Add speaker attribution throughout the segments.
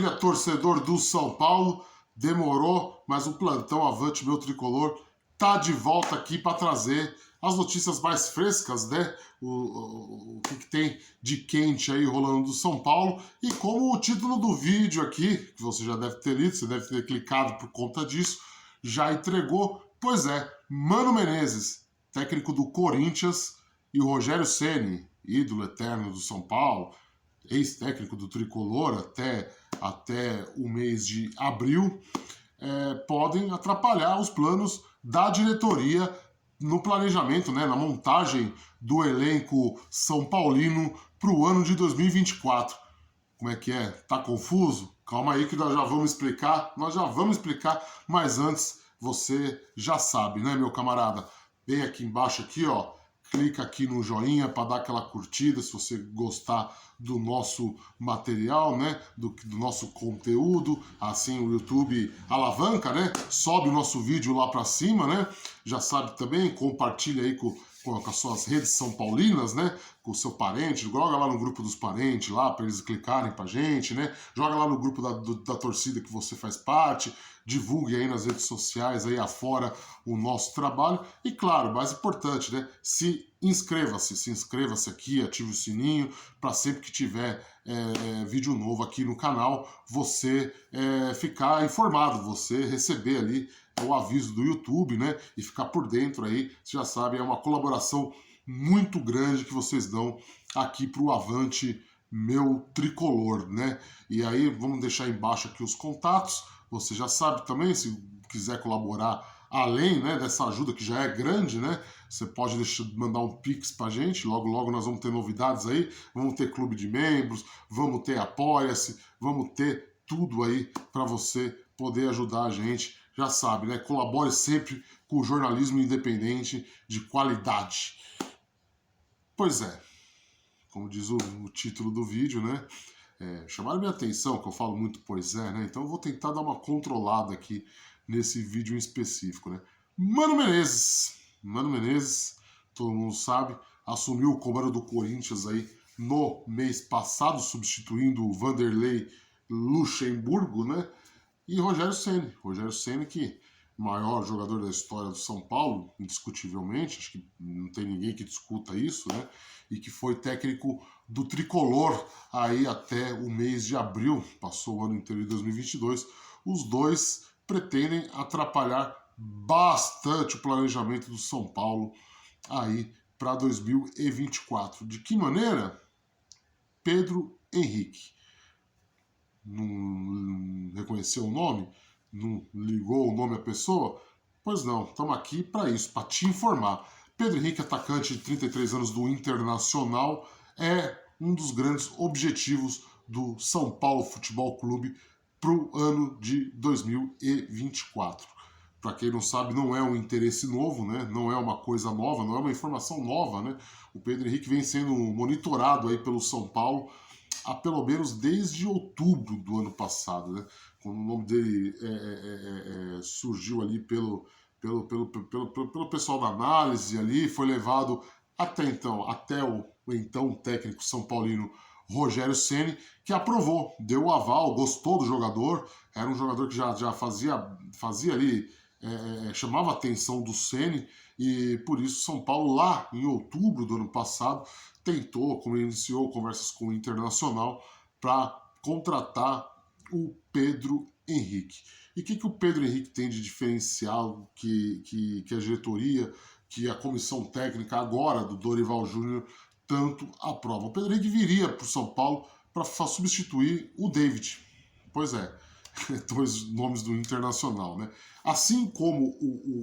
Speaker 1: maravilha, torcedor do São Paulo. Demorou, mas o plantão Avante Meu Tricolor tá de volta aqui para trazer as notícias mais frescas, né? O que tem de quente aí rolando do São Paulo. E como o título do vídeo aqui, que você já deve ter lido, você deve ter clicado por conta disso, já entregou. Pois é, Mano Menezes, técnico do Corinthians, e o Rogério Ceni, ídolo eterno do São Paulo, ex-técnico do Tricolor até o mês de abril, podem atrapalhar os planos da diretoria no planejamento, né, na montagem do elenco São Paulino para o ano de 2024. Como é que é? Tá confuso? Calma aí que nós já vamos explicar, mas antes você já sabe, né, meu camarada? Vem aqui embaixo aqui, ó, clica aqui no joinha para dar aquela curtida se você gostar do nosso material, né? Do nosso conteúdo. Assim o YouTube alavanca, né? Sobe o nosso vídeo lá para cima, né? Já sabe também, compartilha aí com as suas redes são paulinas, né? Com o seu parente, joga lá no grupo dos parentes lá para eles clicarem pra gente, né? Joga lá no grupo da torcida que você faz parte, divulgue aí nas redes sociais aí afora o nosso trabalho e claro, mais importante, né? Se inscreva-se aqui, ative o sininho para sempre que tiver vídeo novo aqui no canal, você ficar informado, você receber ali o aviso do YouTube, né? E ficar por dentro aí, você já sabe, é uma colaboração muito grande que vocês dão aqui para o Avante Meu Tricolor, né? E aí, vamos deixar embaixo aqui os contatos, você já sabe também, se quiser colaborar além, né, dessa ajuda que já é grande, né? Você pode mandar um pix pra gente, logo nós vamos ter novidades aí, vamos ter clube de membros, vamos ter apoia-se, vamos ter tudo aí para você poder ajudar a gente. Já sabe, né? Colabore sempre com o jornalismo independente de qualidade. Pois é, como diz o título do vídeo, né? Chamaram minha atenção, que eu falo muito pois é, né? Então eu vou tentar dar uma controlada aqui nesse vídeo em específico, né? Mano Menezes, todo mundo sabe, assumiu o comando do Corinthians aí no mês passado, substituindo o Vanderlei Luxemburgo, né? E Rogério Ceni que maior jogador da história do São Paulo, indiscutivelmente, acho que não tem ninguém que discuta isso, né? E que foi técnico do Tricolor aí até o mês de abril, passou o ano inteiro de 2022. Os dois pretendem atrapalhar bastante o planejamento do São Paulo aí para 2024. De que maneira? Pedro Henrique. Não reconheceu o nome? Não ligou o nome à pessoa? Pois não, estamos aqui para isso, para te informar. Pedro Henrique, atacante de 33 anos do Internacional, é um dos grandes objetivos do São Paulo Futebol Clube para o ano de 2024. Para quem não sabe, não é um interesse novo, né? Não é uma coisa nova, não é uma informação nova, né? O Pedro Henrique vem sendo monitorado aí pelo São Paulo há pelo menos desde outubro do ano passado, né? Quando o nome dele surgiu ali pelo pessoal da análise ali, foi levado até o então técnico são paulino Rogério Ceni, que aprovou, deu o aval, gostou do jogador, era um jogador que já fazia ali, chamava a atenção do Ceni, e por isso São Paulo lá em outubro do ano passado iniciou conversas com o Internacional para contratar o Pedro Henrique. E o que o Pedro Henrique tem de diferencial que a diretoria, que a comissão técnica agora do Dorival Júnior tanto aprova? O Pedro Henrique viria para o São Paulo para substituir o David. Pois é, dois nomes do Internacional, né? Assim como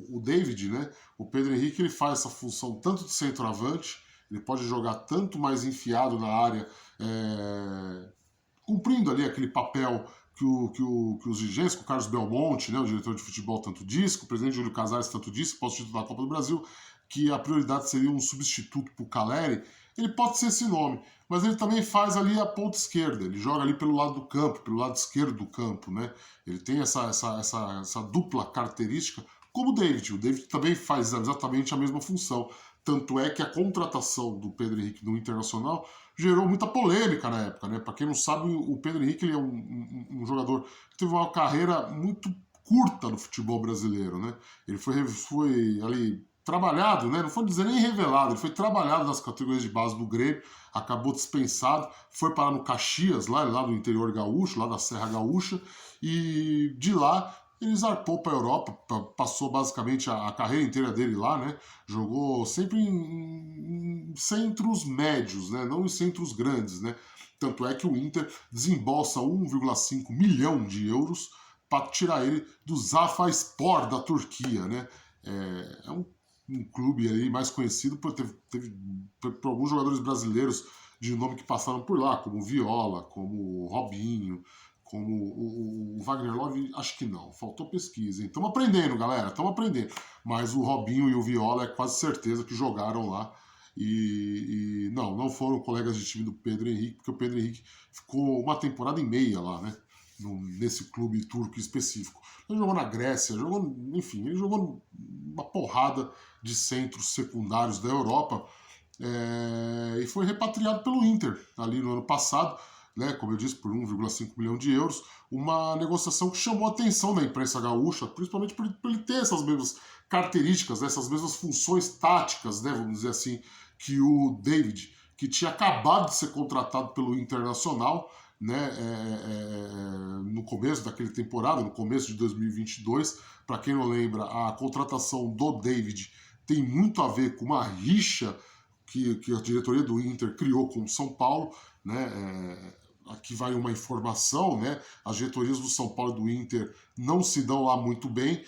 Speaker 1: o David, né? O Pedro Henrique ele faz essa função tanto de centroavante, ele pode jogar tanto mais enfiado na área, cumprindo ali aquele papel que os dirigentes, que o Carlos Belmonte, né, o diretor de futebol, tanto disse, que o presidente Júlio Casares tanto disse, pós-título da Copa do Brasil, que a prioridade seria um substituto para o Caleri. Ele pode ser esse nome, mas ele também faz ali a ponta esquerda, ele joga ali pelo lado do campo, pelo lado esquerdo do campo, né? Ele tem essa dupla característica, como o David. O David também faz exatamente a mesma função. Tanto é que a contratação do Pedro Henrique no Internacional gerou muita polêmica na época, né? Para quem não sabe, o Pedro Henrique ele é um jogador que teve uma carreira muito curta no futebol brasileiro, né? Ele foi ali trabalhado, né? Não foi dizer nem revelado, ele foi trabalhado nas categorias de base do Grêmio, acabou dispensado, foi parar no Caxias, lá no interior gaúcho, lá da Serra Gaúcha, e de lá ele zarpou para a Europa, passou basicamente a carreira inteira dele lá, né? Jogou sempre em centros médios, né? Não em centros grandes, né? Tanto é que o Inter desembolsa 1,5 milhão de euros para tirar ele do Zafaspor da Turquia, né? É um clube aí mais conhecido por alguns jogadores brasileiros de nome que passaram por lá, como o Viola, como o Robinho, como o Wagner Love, acho que não, faltou pesquisa. Estamos aprendendo, galera, estamos aprendendo. Mas o Robinho e o Viola é quase certeza que jogaram lá. E não foram colegas de time do Pedro Henrique, porque o Pedro Henrique ficou uma temporada e meia lá, né? Nesse clube turco específico. Ele jogou na Grécia, enfim, ele jogou uma porrada de centros secundários da Europa e foi repatriado pelo Inter ali no ano passado, né, como eu disse, por 1,5 milhão de euros, uma negociação que chamou a atenção da imprensa gaúcha, principalmente por ele ter essas mesmas características, né, essas mesmas funções táticas, né, vamos dizer assim, que o David, que tinha acabado de ser contratado pelo Internacional, né, no começo daquele temporada, no começo de 2022. Para quem não lembra, a contratação do David tem muito a ver com uma rixa que a diretoria do Inter criou com o São Paulo, né? Aqui vai uma informação, né? As diretorias do São Paulo e do Inter não se dão lá muito bem,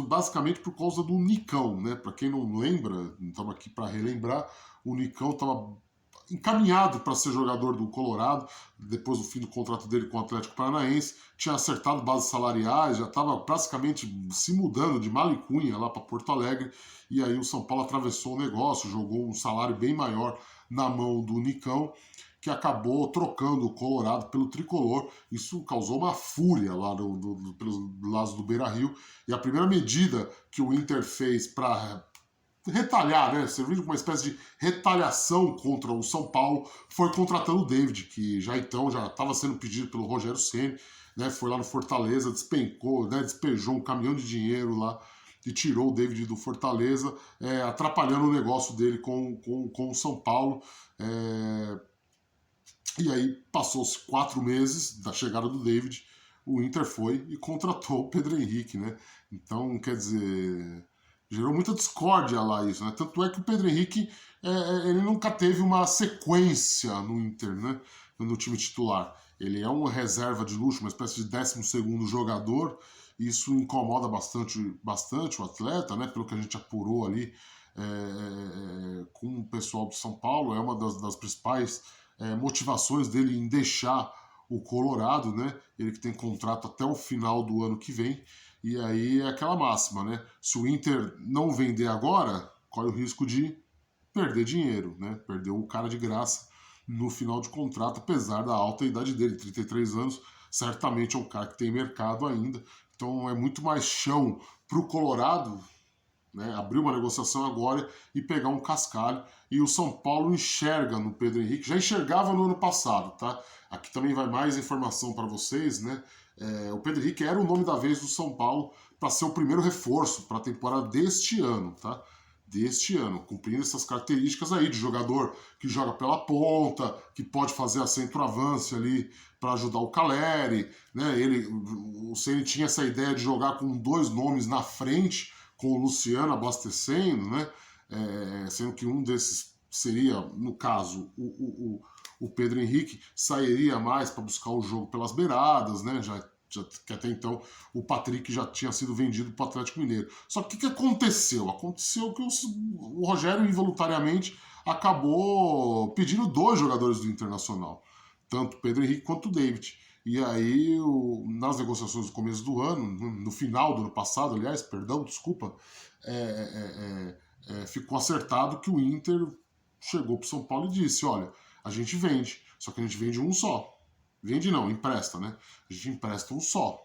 Speaker 1: basicamente por causa do Nicão, né? Para quem não lembra, estamos aqui para relembrar, o Nicão estava encaminhado para ser jogador do Colorado, depois do fim do contrato dele com o Atlético Paranaense, tinha acertado bases salariais, já estava praticamente se mudando de Malicunha lá para Porto Alegre, e aí o São Paulo atravessou o negócio, jogou um salário bem maior na mão do Nicão, que acabou trocando o Colorado pelo Tricolor. Isso causou uma fúria lá pelos lados do Beira-Rio, e a primeira medida que o Inter fez para retalhar, né? Servir de uma espécie de retaliação contra o São Paulo, foi contratando o David, que já estava sendo pedido pelo Rogério Ceni, né? Foi lá no Fortaleza, despencou, né? Despejou um caminhão de dinheiro lá e tirou o David do Fortaleza, atrapalhando o negócio dele com o São Paulo. E aí passou-se 4 meses da chegada do David, o Inter foi e contratou o Pedro Henrique, né? Então, quer dizer, gerou muita discórdia lá isso, né? Tanto é que o Pedro Henrique ele nunca teve uma sequência no Inter, né? No time titular. Ele é uma reserva de luxo, uma espécie de 12º jogador. Isso incomoda bastante o atleta, né? Pelo que a gente apurou ali com o pessoal do São Paulo, é uma das principais motivações dele em deixar o Colorado, né? Ele que tem contrato até o final do ano que vem. E aí é aquela máxima, né? Se o Inter não vender agora, corre o risco de perder dinheiro, né? Perder o cara de graça no final de contrato, apesar da alta idade dele, 33 anos, certamente é um cara que tem mercado ainda. Então é muito mais chão para o Colorado, né, abrir uma negociação agora e pegar um cascalho. E o São Paulo enxerga no Pedro Henrique, já enxergava no ano passado, tá? Aqui também vai mais informação para vocês, né? O Pedro Henrique era o nome da vez do São Paulo para ser o primeiro reforço para a temporada deste ano, tá? Deste ano, cumprindo essas características aí de jogador que joga pela ponta, que pode fazer a centroavance ali para ajudar o Caleri, né? O Ceni tinha essa ideia de jogar com 2 nomes na frente, com o Luciano abastecendo, né? Sendo que um desses seria, no caso, o Pedro Henrique, sairia mais para buscar o jogo pelas beiradas, né? Já que até então o Patrick já tinha sido vendido para o Atlético Mineiro. Só que o que aconteceu? Aconteceu que o Rogério involuntariamente acabou pedindo 2 jogadores do Internacional, tanto o Pedro Henrique quanto o David. E aí, nas negociações do começo do ano, no final do ano passado, aliás, perdão, desculpa, ficou acertado que o Inter chegou para o São Paulo e disse, olha, a gente vende, só que a gente vende um só. Vende não, empresta, né? A gente empresta um só.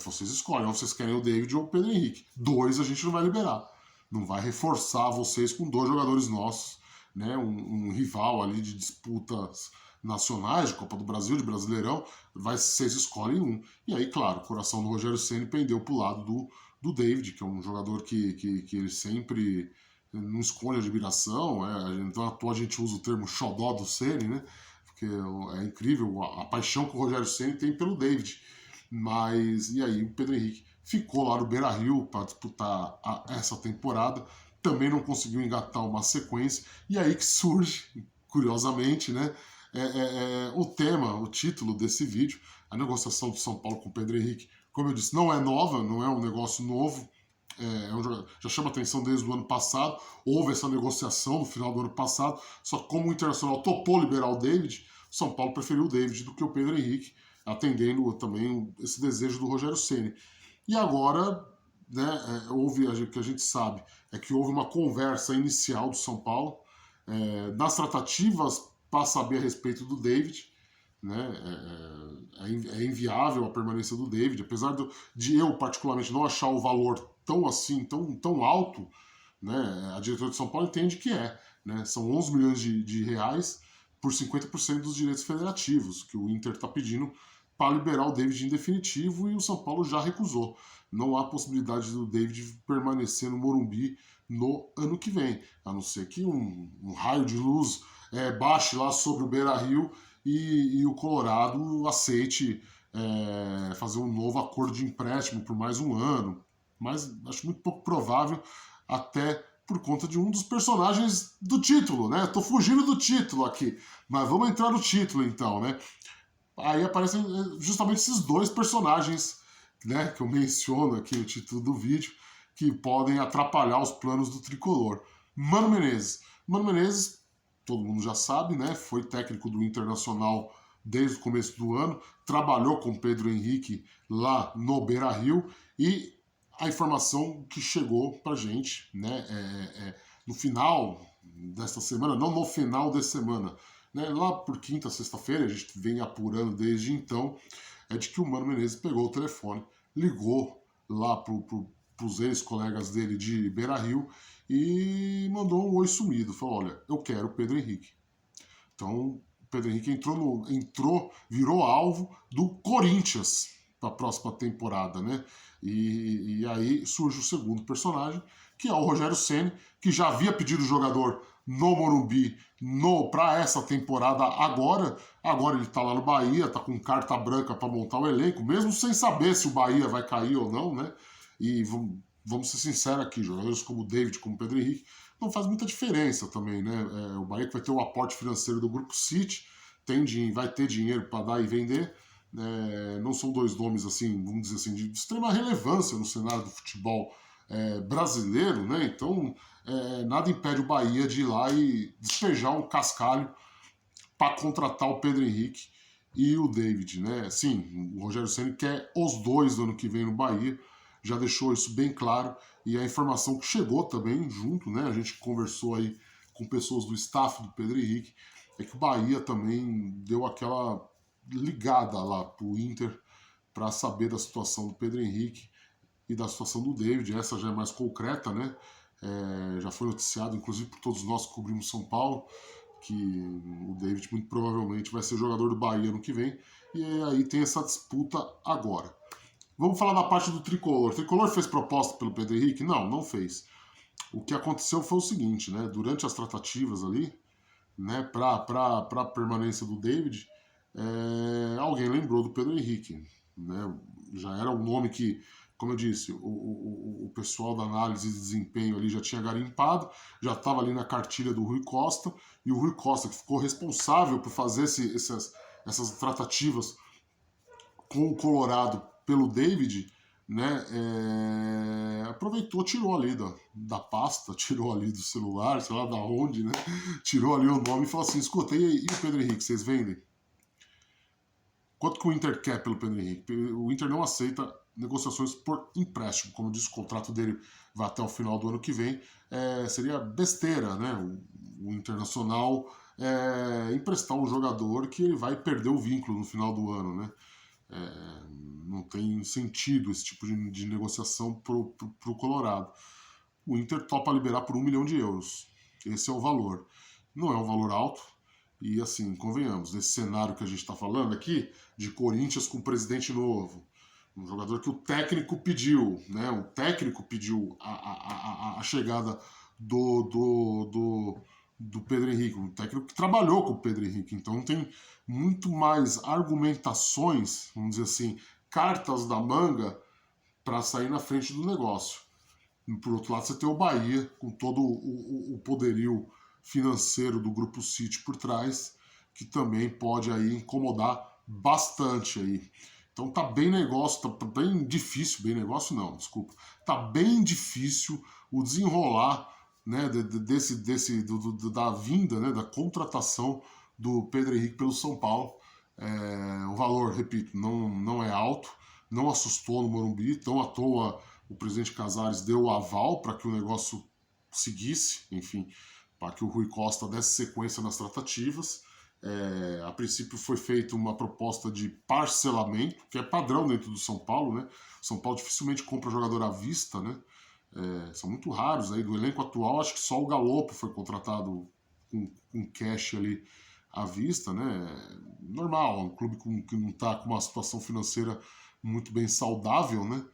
Speaker 1: Vocês escolhem, ou vocês querem o David ou o Pedro Henrique. 2 a gente não vai liberar. Não vai reforçar vocês com 2 jogadores nossos. né, um rival ali de disputas nacionais, de Copa do Brasil, de Brasileirão, vocês escolhem um. E aí, claro, o coração do Rogério Ceni pendeu pro lado do David, que é um jogador que ele sempre não esconde a admiração, então à toa a gente usa o termo xodó do Ceni, né? Porque é incrível a paixão que o Rogério Ceni tem pelo David. Mas, e aí, o Pedro Henrique ficou lá no Beira-Rio para disputar essa temporada, também não conseguiu engatar uma sequência, e aí que surge, curiosamente, né, o tema, o título desse vídeo, a negociação do São Paulo com o Pedro Henrique. Como eu disse, não é nova, não é um negócio novo, já chama atenção desde o ano passado, houve essa negociação no final do ano passado, só que como o Internacional topou liberar o David, o São Paulo preferiu o David do que o Pedro Henrique, atendendo também esse desejo do Rogério Ceni. E agora, né, houve, o que a gente sabe, é que houve uma conversa inicial do São Paulo, nas tratativas para saber a respeito do David, né, é inviável a permanência do David, apesar de eu particularmente não achar o valor tão assim, tão alto, né, a diretoria de São Paulo entende que né, são 11 milhões de reais por 50% dos direitos federativos, que o Inter está pedindo para liberar o David em definitivo e o São Paulo já recusou. Não há possibilidade do David permanecer no Morumbi no ano que vem, a não ser que um raio de luz baixe lá sobre o Beira-Rio e o Colorado aceite fazer um novo acordo de empréstimo por mais um ano. Mas acho muito pouco provável, até por conta de um dos personagens do título, né? Tô fugindo do título aqui, mas vamos entrar no título então, né? Aí aparecem justamente esses dois personagens, né, que eu menciono aqui no título do vídeo, que podem atrapalhar os planos do tricolor. Mano Menezes. Mano Menezes, todo mundo já sabe, né, foi técnico do Internacional desde o começo do ano, trabalhou com Pedro Henrique lá no Beira-Rio e a informação que chegou pra gente, né, no final desta semana, não no final de semana, né, lá por quinta, sexta-feira, a gente vem apurando desde então, é de que o Mano Menezes pegou o telefone, ligou lá pros ex-colegas dele de Beira-Rio e mandou um oi sumido. Falou, olha, eu quero o Pedro Henrique. Então, o Pedro Henrique virou alvo do Corinthians para a próxima temporada, né? E aí surge o segundo personagem, que é o Rogério Ceni, que já havia pedido o jogador no Morumbi para essa temporada agora. Agora ele está lá no Bahia, está com carta branca para montar o elenco, mesmo sem saber se o Bahia vai cair ou não, né? E vamos ser sinceros aqui, jogadores como o David, como o Pedro Henrique, não faz muita diferença também, né? O Bahia que vai ter o aporte financeiro do Grupo City, vai ter dinheiro para dar e vender. Não são dois nomes assim, vamos dizer assim, de extrema relevância no cenário do futebol brasileiro, né? Então nada impede o Bahia de ir lá e despejar um cascalho para contratar o Pedro Henrique e o David, né? Sim, o Rogério Ceni quer os dois no ano que vem no Bahia, já deixou isso bem claro, e a informação que chegou também junto, né? A gente conversou aí com pessoas do staff do Pedro Henrique, é que o Bahia também deu aquela ligada lá pro Inter para saber da situação do Pedro Henrique e da situação do David. Essa já é mais concreta, né? Já foi noticiado, inclusive por todos nós que cobrimos São Paulo, que o David muito provavelmente vai ser jogador do Bahia no que vem, e aí tem essa disputa agora. Vamos falar da parte do Tricolor. O Tricolor fez proposta pelo Pedro Henrique? Não, não fez. O que aconteceu foi o seguinte, né? Durante as tratativas ali, né, para a permanência do David, alguém lembrou do Pedro Henrique, né? Já era um nome que, como eu disse, o pessoal da análise de desempenho ali já tinha garimpado, já estava ali na cartilha do Rui Costa, e o Rui Costa, que ficou responsável por fazer essas tratativas com o Colorado pelo David, né, aproveitou, tirou ali da pasta, tirou ali do celular, sei lá da onde, né, tirou ali o nome e falou assim, escuta, e o Pedro Henrique, vocês vendem? Quanto que o Inter quer pelo Pedro Henrique? O Inter não aceita negociações por empréstimo, como diz o contrato dele vai até o final do ano que vem, seria besteira, né, o Internacional emprestar um jogador que ele vai perder o vínculo no final do ano, né, não tem sentido esse tipo de negociação pro Colorado. O Inter topa liberar por 1 milhão de euros. Esse é o valor. não é um valor alto. E assim, convenhamos, nesse cenário que a gente está falando aqui, de Corinthians com presidente novo, um jogador que o técnico pediu, né? O técnico pediu a chegada do Pedro Henrique, um técnico que trabalhou com o Pedro Henrique, então tem muito mais argumentações, vamos dizer assim, cartas da manga para sair na frente do negócio. E, por outro lado, você tem o Bahia, com todo o poderio financeiro do Grupo City por trás, que também pode aí incomodar bastante aí. Então tá bem negócio, tá bem difícil, bem negócio não, desculpa. Tá bem difícil o desenrolar, né, da vinda, né, da contratação do Pedro Henrique pelo São Paulo. O valor, repito, não é alto, não assustou no Morumbi, tão à toa o presidente Casares deu o aval para que o negócio seguisse, enfim, para que o Rui Costa desse sequência nas tratativas. A princípio foi feita uma proposta de parcelamento, que é padrão dentro do São Paulo, né? São Paulo dificilmente compra jogador à vista, né? São muito raros aí. Do elenco atual, acho que só o Galopo foi contratado com cash ali à vista, né? Normal, um clube que não está com uma situação financeira muito bem saudável, né?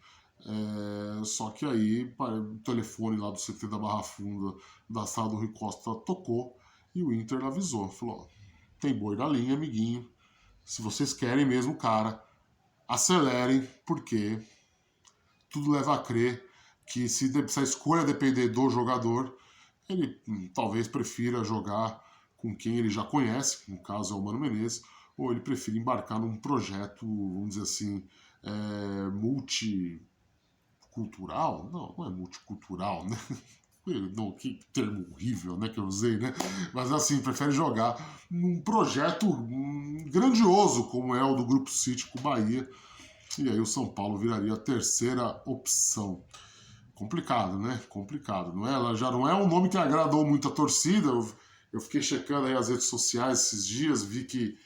Speaker 1: Só que aí o telefone lá do CT da Barra Funda, da sala do Rui Costa, tocou e o Inter avisou, falou: ó, tem boi na linha, amiguinho. Se vocês querem mesmo, cara, acelerem, porque tudo leva a crer que se a escolha depender do jogador, ele talvez prefira jogar com quem ele já conhece, no caso é o Mano Menezes, ou ele prefira embarcar num projeto, vamos dizer assim, multicultural? Não é multicultural, né? Não, que termo horrível, né, que eu usei, né? Mas assim, prefere jogar num projeto grandioso como é o do Grupo City com o Bahia, e aí o São Paulo viraria a terceira opção. Complicado, né? Complicado. Não é? Ela já não é um nome que agradou muito a torcida. Eu fiquei checando aí as redes sociais esses dias, vi que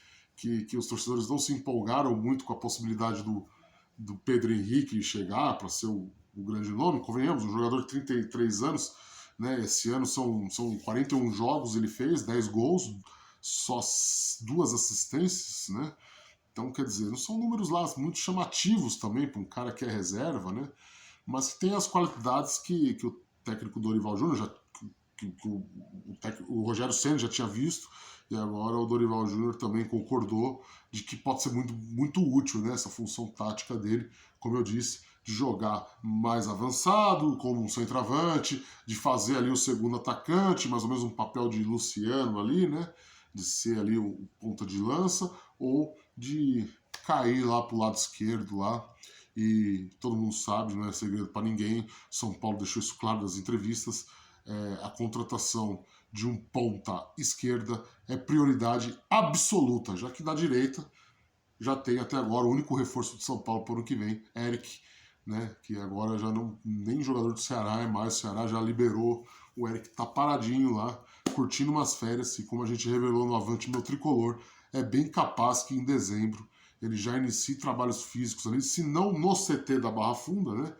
Speaker 1: os torcedores não se empolgaram muito com a possibilidade do Pedro Henrique chegar para ser o grande nome. Convenhamos, um jogador de 33 anos, né? Esse ano são 41 jogos, ele fez 10 gols, só 2 assistências, né? Então, quer dizer, não são números lá muito chamativos também para um cara que é reserva, né? Mas que tem as qualidades que o técnico Dorival Júnior, o Rogério Ceni já tinha visto, e agora o Dorival Júnior também concordou de que pode ser muito, muito útil, né, essa função tática dele, como eu disse, de jogar mais avançado, como um centroavante, de fazer ali o segundo atacante, mais ou menos um papel de Luciano ali, né, de ser ali o ponta de lança, ou de cair lá para o lado esquerdo lá. E todo mundo sabe, não é segredo para ninguém, São Paulo deixou isso claro nas entrevistas, a contratação de um ponta esquerda é prioridade absoluta, já que da direita já tem até agora o único reforço de São Paulo para o ano que vem, Eric, né, que agora já não nem jogador do Ceará é mais, o Ceará já liberou, o Eric tá paradinho lá, curtindo umas férias, e como a gente revelou no Avante Meu Tricolor, é bem capaz que em dezembro ele já inicie trabalhos físicos ali, se não no CT da Barra Funda, né?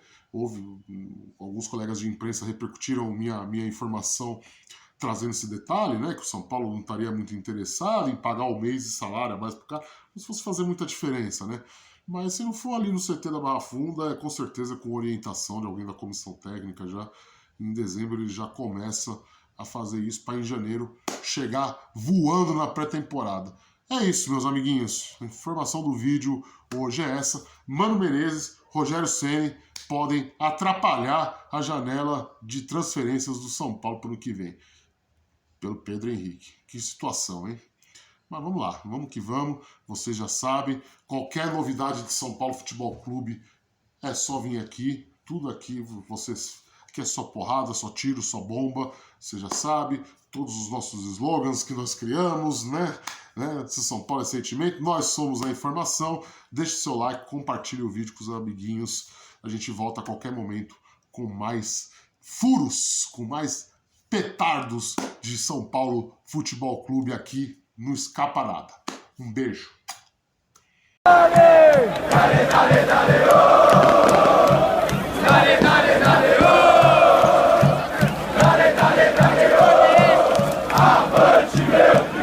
Speaker 1: Alguns colegas de imprensa repercutiram minha informação trazendo esse detalhe, né? Que o São Paulo não estaria muito interessado em pagar o mês de salário a mais pro cara, como se fosse fazer muita diferença, né? Mas se não for ali no CT da Barra Funda, com certeza com orientação de alguém da comissão técnica já, em dezembro ele já começa a fazer isso para em janeiro chegar voando na pré-temporada. É isso, meus amiguinhos. A informação do vídeo hoje é essa. Mano Menezes, Rogério Ceni podem atrapalhar a janela de transferências do São Paulo para o ano que vem. Pelo Pedro Henrique. Que situação, hein? Mas vamos lá, vamos que vamos. Vocês já sabem, qualquer novidade de São Paulo Futebol Clube é só vir aqui. Tudo aqui, aqui é só porrada, só tiro, só bomba. Você já sabe, todos os nossos slogans que nós criamos, né? Se São Paulo é sentimento, nós somos a informação. Deixe seu like, compartilhe o vídeo com os amiguinhos. A gente volta a qualquer momento com mais furos, com mais petardos de São Paulo Futebol Clube aqui no Escaparada. Um beijo. Dale, dale, dale, dale, oh! Dale, dale, dale, oh! Dale, dale, dale, oh! Avante!
Speaker 2: Forte meu